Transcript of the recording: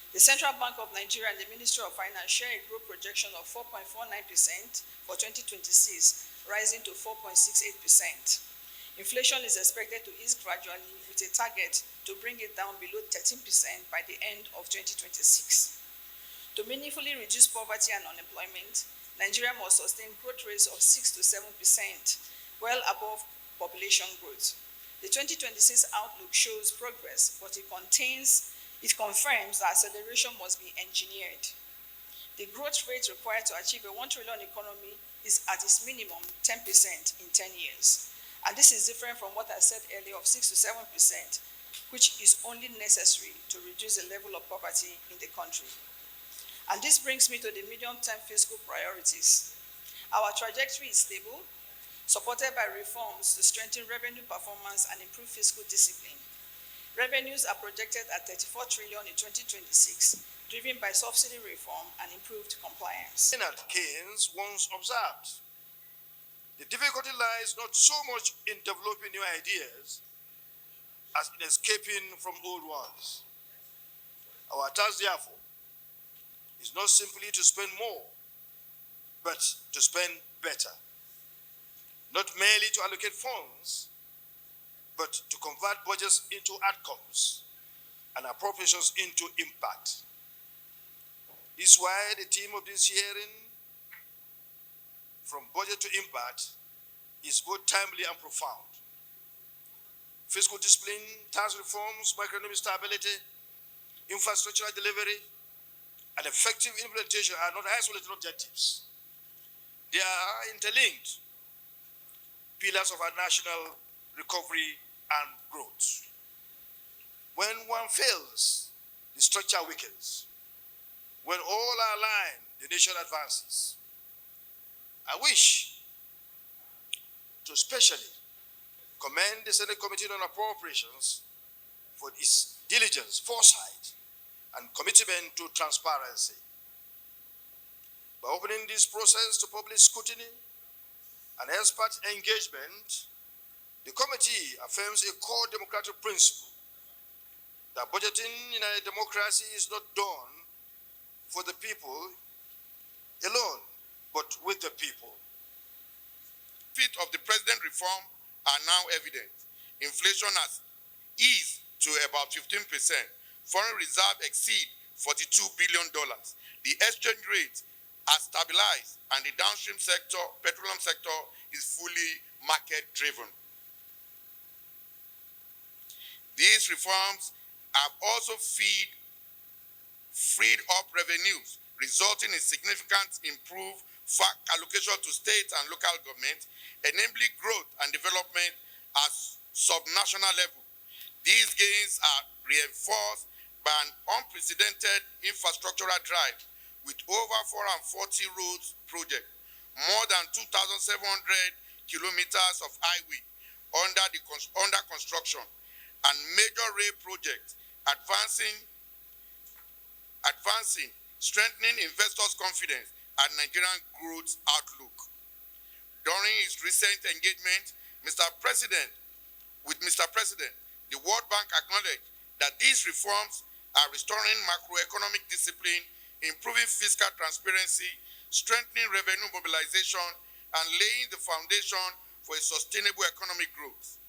The Central Bank of Nigeria and the Ministry of Finance share a growth projection of 4.49% for 2026, rising to 4.68%. Inflation is expected to ease gradually with a target to bring it down below 13% by the end of 2026. To meaningfully reduce poverty and unemployment, Nigeria must sustain growth rates of 6 to 7%, well above population growth. The 2026 outlook shows progress, but it confirms that acceleration must be engineered. The growth rate required to achieve a 1 trillion economy is at its minimum 10% in 10 years. And this is different from what I said earlier of 6 to 7%, which is only necessary to reduce the level of poverty in the country. And this brings me to the medium-term fiscal priorities. Our trajectory is stable, supported by reforms to strengthen revenue performance and improve fiscal discipline. Revenues are projected at 34 trillion in 2026, driven by subsidy reform and improved compliance. Keynes once observed, the difficulty lies not so much in developing new ideas as in escaping from old ones. Our task, therefore, is not simply to spend more, but to spend better. Not merely to allocate funds, but to convert budgets into outcomes and appropriations into impact. This is why the theme of this hearing, From Budget to Impact, is both timely and profound. Fiscal discipline, tax reforms, macroeconomic stability, infrastructural delivery, and effective implementation are not isolated objectives. They are interlinked pillars of our national recovery and growth. When one fails, the structure weakens. When all are aligned, the nation advances. I wish to especially commend the Senate Committee on Appropriations for its diligence, foresight, and commitment to transparency. By opening this process to public scrutiny and expert engagement, the committee affirms a core democratic principle that budgeting in a democracy is not done for the people alone, but with the people. Benefits of the president reform are now evident. Inflation has eased to about 15%. Foreign reserves exceed $42 billion. The exchange rate has stabilized, and the downstream sector, petroleum sector, is fully market-driven. These reforms have also freed up revenues, resulting in significant improved FAC allocation to state and local government, enabling growth and development at subnational level. These gains are reinforced by an unprecedented infrastructural drive with over 440 roads projects, more than 2,700 kilometers of highway under construction, and major rail projects advancing, strengthening investors' confidence and Nigerian growth outlook. During his recent engagement, Mr. President, the World Bank acknowledged that these reforms are restoring macroeconomic discipline, improving fiscal transparency, strengthening revenue mobilization, and laying the foundation for a sustainable economic growth.